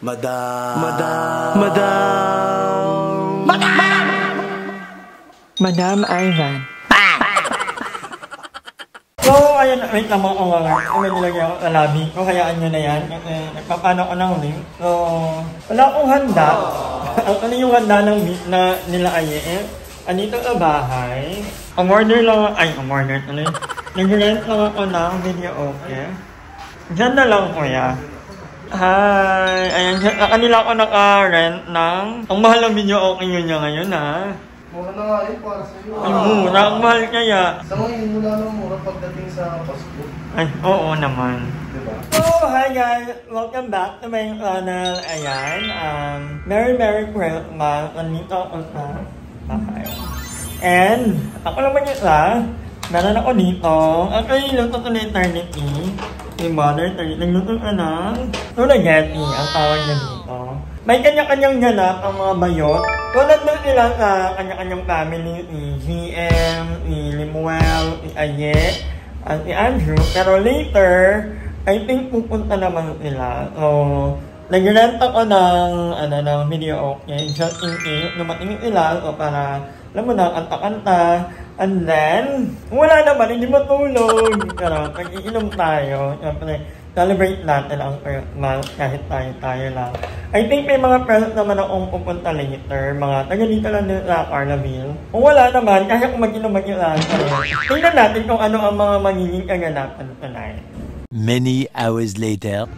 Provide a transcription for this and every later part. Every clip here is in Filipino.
Madam. Madam Ivan. So, ayun, wait lang mga kangar. May nilagyan ako sa labi ko, hayaan nyo na yan. Kasi nagpapano ko ng link. So, wala akong handa. Ano yung handa ng meat na nila Aye? Andito sa bahay. Umorder lang tuloy. Nag-rent lang ako ng video okay. Diyan na lang kuya. Hi! Ayan, kanila ako naka-rent ng... Ang mahal ng video okay yun niya ngayon ha. Mura na nga yun para sa'yo. Ay, mura. Ang mahal kaya. Sa ngayon, mula ng mura pagdating sa Pasko. Ay, oo naman. Diba? So, hi guys! Welcome back to my channel. Ayan, Merry Christmas. Nandito ako sa bahay. And, ako naman yun meron ako dito. Ako yung luto ko na eternity. Yung mother, nagluto ka ng spaghetti, ang tawag niya dito. May kanya-kanyang ganap ang mga bayot. Tulad na sila sa kanya-kanyang family, si GM, si Limuel, si Aye, at si Andrew. Pero later, I think pupunta naman sila. So, nag-rent ako ng video okay. Just in case, dumating sila. So, para, alam mo na, kanta-kanta. And then, wala naman, hindi matulog. Pero, pag-iinom tayo. Siyempre, celebrate natin ang Christmas kahit tayo lang. I think may mga friends naman akong pupunta later. Mga taga dito lang din sa Carlaville. Kung wala naman, kaya kung mag-inom tayo. Tingnan natin kung ano ang mga magiging kaganapan tonight. Many hours later.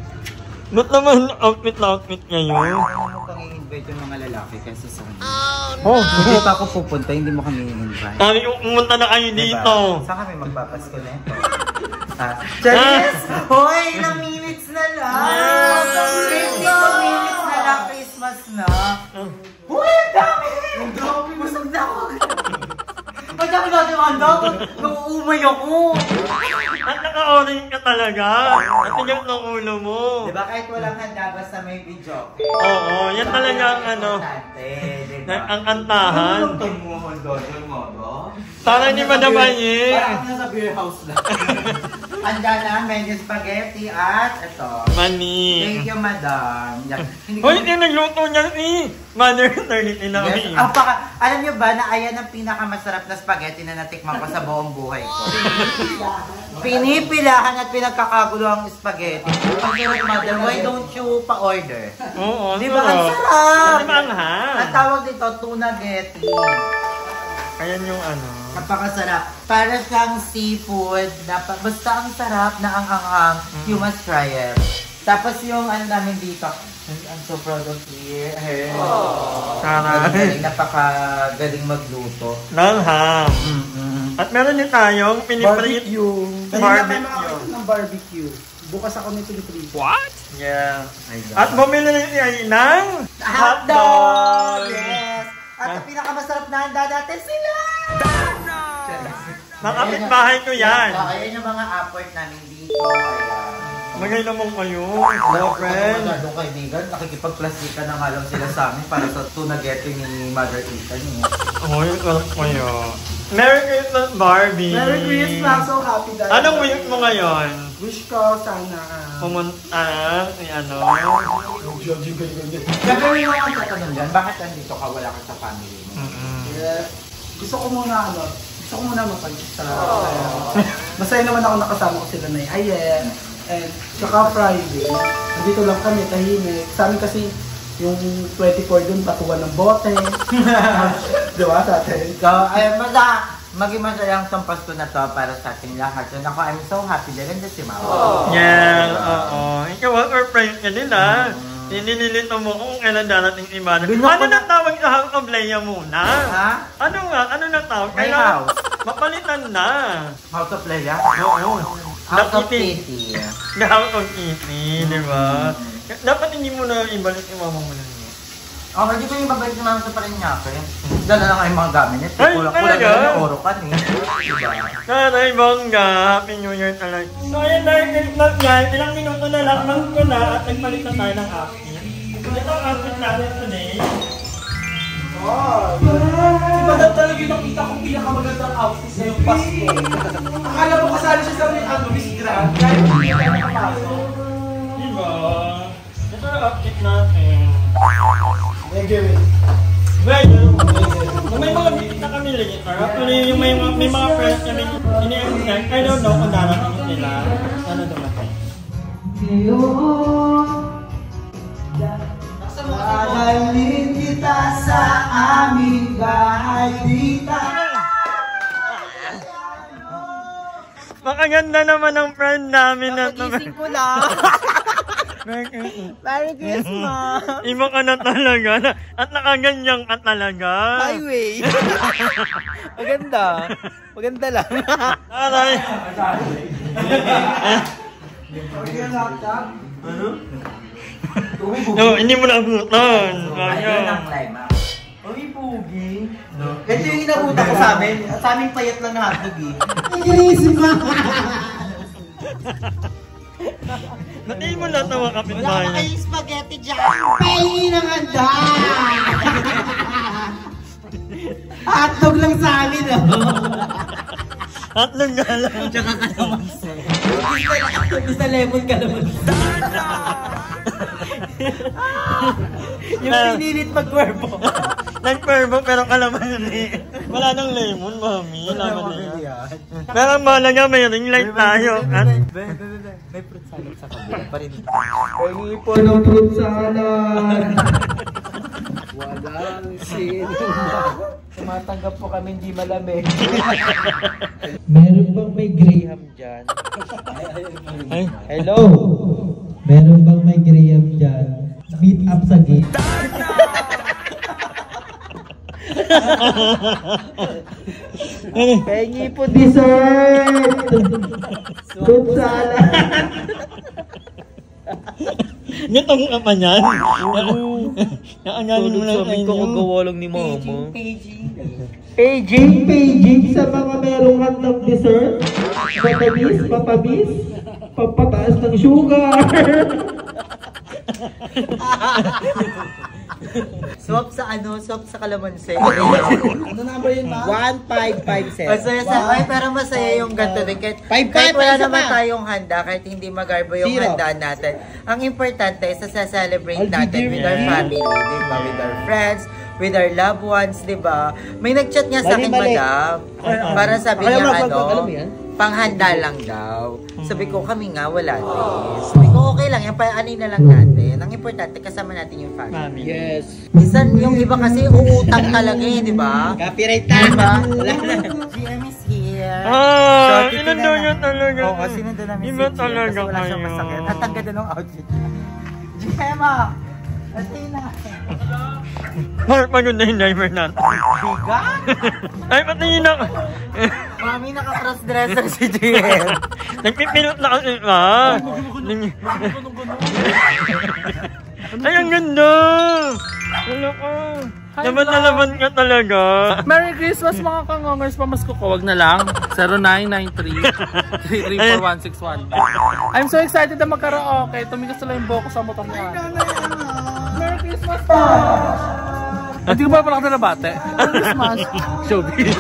Ba't naman outfit ngayon? Ano pang i-invite yung mga lalaki kasi sa akin? Oh, Hindi pa ako pupunta, hindi mo kami i-invite. sabi ko, pumunta na kayo dito. Saan kami magpapasko na ito? Charis! Hoy, ilang minutes na lang! 52 minutes na lang, Christmas na! Hoy, ang dami! Ang dami! Busog na ako! Ang dami natin ang dami! Nauumay ako! At naka-orange ka talaga. At tingnan ng ulo mo. Diba kahit walang handa basta may video? Oo, yan talaga ang ano. Diba? Ang kantahan. Tumuhon doon yung modo. Sana hindi madaman eh. Parang nasa beer house lang. Handa na, menu spaghetti at ito. Mani. Thank you, madam. Hoy, hindi nagluto niya si Mother 30 na Yes. Alam niyo ba na ayan ang pinakamasarap na spaghetti na natikman ko sa buong buhay ko? Pinipilahan at pinagkakagulo ang spaghetti. Ang sarap, mother, why don't you pa-order? Oo, Di ba? Ang sarap! Ang ha? Ang tawag dito, tuna-getti. Ayan yung ano. Napakasarap. Para siyang seafood. Basta ang sarap na ang anghang. You must try it. Tapos yung ano namin dito. I'm so proud of her. Taray. Napakagaling magluto. Langham. At meron din tayong piniprint Barbecue ng barbecue. Bukas ako nito ni Pri. What? Yeah. At bumili na yung ng hotdog! Yes! At ang pinakamasarap na handa natin sila! Nakapit bahay ko yan. Ayan yung mga effort namin dito. Ayan. Magay naman kayo. Hello, friend. Masyadong kaibigan, nakikipag-plastika na nga lang sila sa amin para sa tuna-getti ni Mother Ethan. Oy, kayo. Merry Christmas, Barbie! Merry Christmas! So happy dahil. Anong wish mo ngayon? Wish ko sana. Pumunta ni ano? Gagawin mo ang tatanong dyan, bakit andito ka, wala ka sa family mo? Gusto ko muna mapag-isa. Masaya naman ako nakasama ko sila na Ayen. And tsaka Friday, nandito lang kami, tahimik. Sa amin kasi yung 24 dun, patuwan ng bote. Di ba sa atin? So, ayun, maging masayang itong Pasko na to para sa ating lahat. And ako, I'm so happy dahil nandun si Mama. Yeah, oo. Ikaw, surprise ka din ha. Ninilito mo kung kailan darating si Mother. Ano na tawag sa House of Leia muna? Ha? Ano nga? Ano na tawag? My house. Mapalitan na. House of Leia? Oo. House of Kitty. The House of Kitty, di ba? Dapat hindi mo na ibalik yung mama mo na niya. Oh, hindi ko yung babalik si Mama sa Parañaque. Dala na nga yung mga gamit niya. Ay, Kulang talaga? na yung orokan eh. Diba? Taray, bongga. Happy New Year talaga. So, ayan, Merry Christmas guys. Ilang minuto na lang ko na at nagpalit na tayo ng outfit. Ito ang outfit natin today. Si Madam talaga yung nakita kong pinakamagandang outfit sa yung Pasko. Akala mo kasali siya sa Miss Grand. Kahit hindi ka nakapasok. Diba? Ito na update natin. Medyo. May mga meeting na kami later. Actually, yung may mga friends kami ini-expect. I don't know kung darating nila. Sana dumating. Mahalin kita sa aming bahay dita. Makaganda naman ang friend namin na ito. Napagising ko lang. Merry Christmas! Iba ka na talaga. At nakaganyan ka talaga. Highway! Maganda. Maganda lang. Aray. No, hindi mo naabutan. Ayun ang lima. Uy, pugi. Ito yung inabutan ko sa amin. Sa aming payat lang na hotdog eh. Natin mo na tawa kapit Wala bahay. ka kayong spaghetti dyan. Pahingi ng handa. Hotdog lang sa amin oh. At nang galang. Tsaka kalamansi. Gusto lemon kalamansi. Yung pinilit magkwerpo. Nag-perbo pero kalamansi. Wala nang lemon, mami. Laman na yan. Pero ang mahalaga may ring light tayo. May fruit salad sa kabila pa rin. Pahingi po ng fruit salad. Walang sino. Tumatanggap po kami hindi malamig. Meron bang may Graham dyan? Ay. Hello? Meron bang may Graham dyan? Meet up sa gate. Pengi po dessert! Fruit salad! Gatong ka pa niyan. Naanganin mo lang sa inyo. lang ni mama. Paging sa mga merong handang dessert. Matamis, matamis. Papataas ng sugar. Swap sa ano? Swap sa kalamansi. Ano number yun, ma? 1557. Masaya sa ay pero masaya yung ganito din. Kahit wala naman tayong handa, kahit hindi magarbo yung handa natin. Ang importante is sa-celebrate natin with our family, diba? With our friends, with our loved ones, diba? May nag-chat nga sa akin, madam. Para sabi niya panghanda lang daw. Sabi ko, kami nga, wala din. Sabi ko, okay lang, yung paani na lang natin. Ang importante, kasama natin yung family. Yes. Minsan, yung iba kasi uutang talaga eh, di ba? Copyright na. Diba? GM is here. Ah, So, inundo nyo talaga. Oo, sinundo namin Iba si GM talaga kasi wala siyang kayo. masakit. At ang ganda ng outfit niya. GM ah! Athena! Mar, pagod na yung driver natin. Biga? Ay, patingin ako. Mami, naka-cross-dresser si GM. Nagpipilot na kasi pa. Ay, ang ganda! Wala ka. Laban na laban ka talaga. Merry Christmas mga kangongers, pamasko ko, wag na lang. 0993-334-161. I'm so excited na magkaraoke. Tumigas na lang yung boko sa motor niya. Merry Christmas po! Hindi ko ba pala ka nabate? Merry Christmas! Showbiz.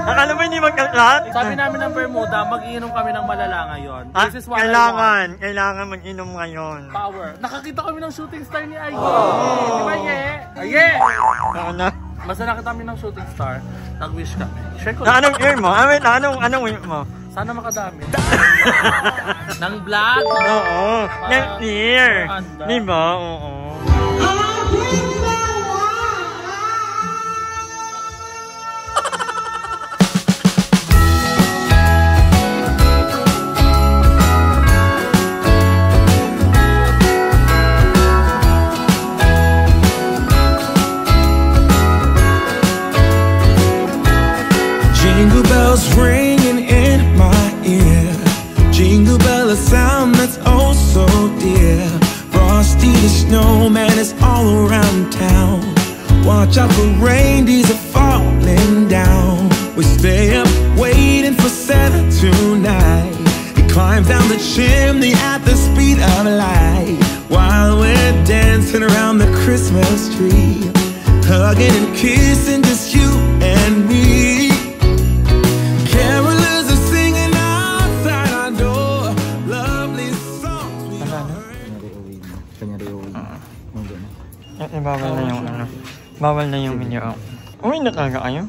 Akala mo hindi magkaklat? Sabi namin ng Bermuda, mag-iinom kami ng malala ngayon. Ah, This is what I want. kailangan mag-inom ngayon. Power. Nakakita kami ng shooting star ni Aye. Di ba, Ye? Aye! Ano? Basta nakita kami ng shooting star, nag-wish kami. Share ko. Na anong year mo? Ah, wait, anong year mo? Sana makadami. Nang vlog. Oo. Next year. Handa. Diba? Oo. Jingle bells ringing in my ear. Jingle bell, a sound that's oh so dear. Frosty the snowman is all around town. Watch out for reindeers are falling down. We stay up waiting for Santa tonight. He climbs down the chimney at the speed of light, while we're dancing around the Christmas tree, hugging and kissing just you and me. Carolers are singing outside our door, lovely songs we all heard. Bawal na yung ano. Bawal na yung video. Uy, nakalaga kayo?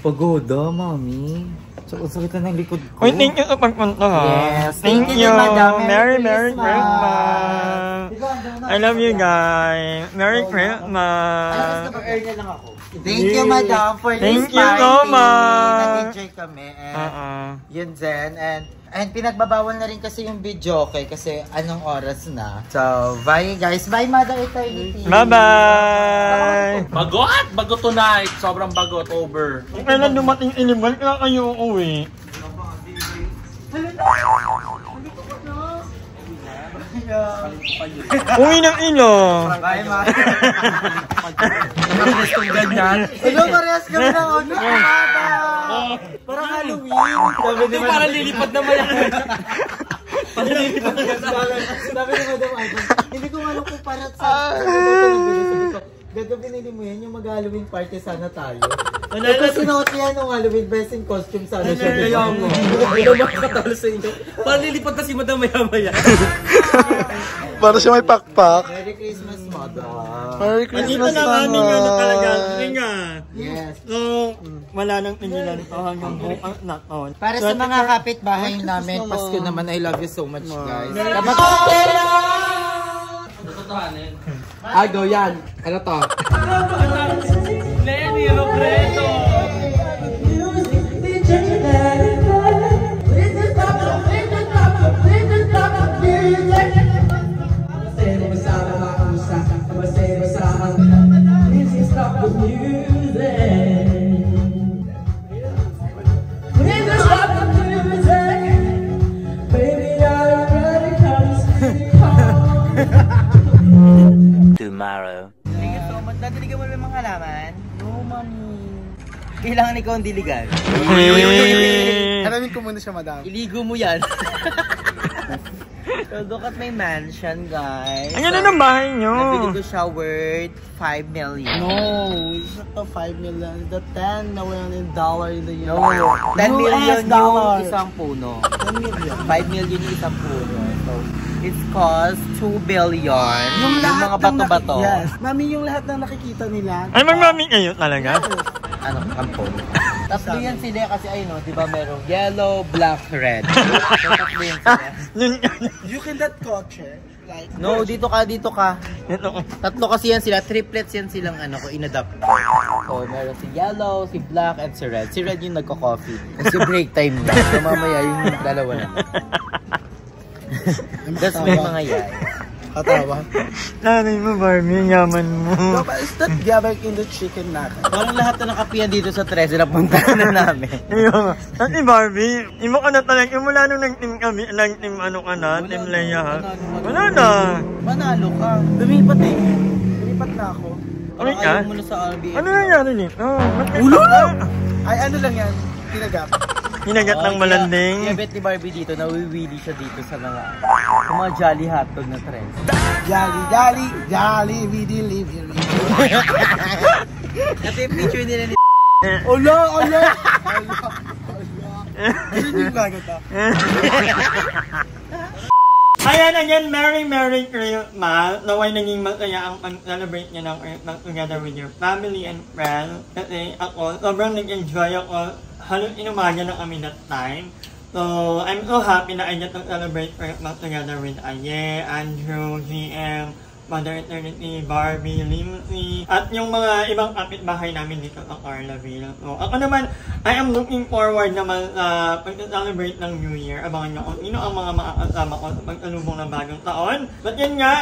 Pagoda, mami. Sakit na ng likod ko. Uy, thank you sa pagpunta ha. Yes. Thank you. Madam. Merry Christmas. I love you guys. Merry Christmas. Thank you, madam, for this Thank party. you so much. Nag-enjoy kami. Yun din. And pinagbabawal na rin kasi yung video, okay? Kasi anong oras na. So, bye guys. Bye, Mother Eternity. Bye-bye. Bagot! Bagot tonight. Sobrang bagot. Over. Kailan dumating inimal, kaya kayo uuwi. Uwi ng ilo. Bye, Mother. Hello, parehas kami ng ano. Parang Halloween. Parang lilipad na maya. Sabi ni Madam Ivan, hindi ko alam kung para sa gagawin binili mo yan, yung mag-Halloween party sana tayo. Ito sinuot niya nung Halloween dressing costume sana siya. Kaya mo. Hindi mo makakatalo sa inyo. Parang lilipad na si Madam maya-maya. Para siya may pakpak. Merry Christmas, Mother. Merry Christmas Andito na aming ano talaga. Nga. Yes. So, wala nang tingilan ito hanggang bukas na to. Para sa mga kapitbahay namin, Pasko naman, I love you so much, guys. Go yan. Ano to? Lenny, Robredo. Tomorrow. Thank you so much. Dadiligan mo yung mga halaman? No, mami. Kailangan ikaw ang diligan. Alamin ko muna siya, madam. Iligo mo yan. So, look at my mansion, guys. Ang ganda ng bahay nyo. Nabili ko siya worth 5 million. No, it's not the 5 million. The 10 na $1 in the year. No, 10 million dollar. yung isang puno. 10 million. 5 million yung isang puno. So, it's cost 2 billion. Yung mga bato-bato. Yes. Mami, yung lahat ng nakikita nila. Ay, magmaming kayo talaga? Ano, kampon. Tatlo yan sila kasi ay no, di ba merong yellow, black, red. So, tatlo yan sila. You can that culture. Like, No, dito ka. Ito ko. Tatlo kasi yan sila, triplets yan silang ano ko, inadapt. So, meron si yellow, si black, and si red. Si red yung nagko-coffee. Kasi break time niya. So, mamaya yung dalawa na. That's may mga yan. katawa. Nanay mo, Barbie, ang yaman mo. So, but is that gabag in the chicken natin? Parang lahat na nakapiyan dito sa 13 na punta na namin. Iyo. Ate Barbie, imo ka na talaga. Mula nung nag-team kami, nag-team ano ka na, team Leia ha. Wala na. Manalo ka. Lumipat eh. Lumipat na ako. Ano ka? Ayaw mo na sa RBF. Ano nangyari dito? Ulo na! Ay, ano lang yan? Tinagap. Hinagat ng malanding. Kaya bet ni Barbie dito, nawiwili siya dito sa mga jolly hotdog na trend. Jolly, jolly, jolly, we deliver. Kasi yung picture nila ni Ola, ola! Ano yung gagata? Ayan, again, Merry Christmas. Naway naging masaya ang pag-celebrate niya ng Christmas together with your family and friends. Kasi ako, sobrang nag-enjoy ako. Halos inumaga na kami that time. So, I'm so happy na I get to celebrate Christmas together with Aye, Andrew, GM, Mother Eternity, Barbie, Lindsay, at yung mga ibang kapitbahay namin dito sa Carlaville. So, ako naman, I am looking forward naman sa pag-celebrate ng New Year. Abangan nyo kung sino ang mga makakasama ko sa pagsalubong ng bagong taon. But yun nga,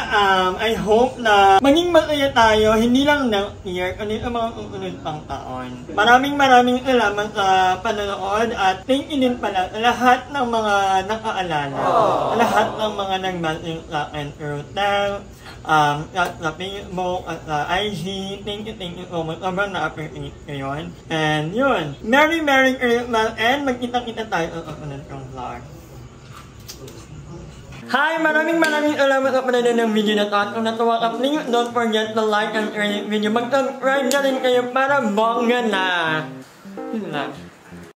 I hope na maging masaya tayo, hindi lang next year, kundi sa mga susunod pang taon. Maraming salamat sa panonood at thank you din pala sa lahat ng mga nakaalala, sa lahat ng mga nag-message sa akin through text, at sa Facebook, at sa IG. Thank you so much. Sobrang na-appreciate ko yun. And yun, Merry Christmas and magkita-kita tayo sa susunod kong vlog. Hi! Maraming salamat sa panonood ng video na to. At kung natuwa ka, please don't forget to like and share this video. Mag-subscribe na rin kayo para bongga na. Yun lang.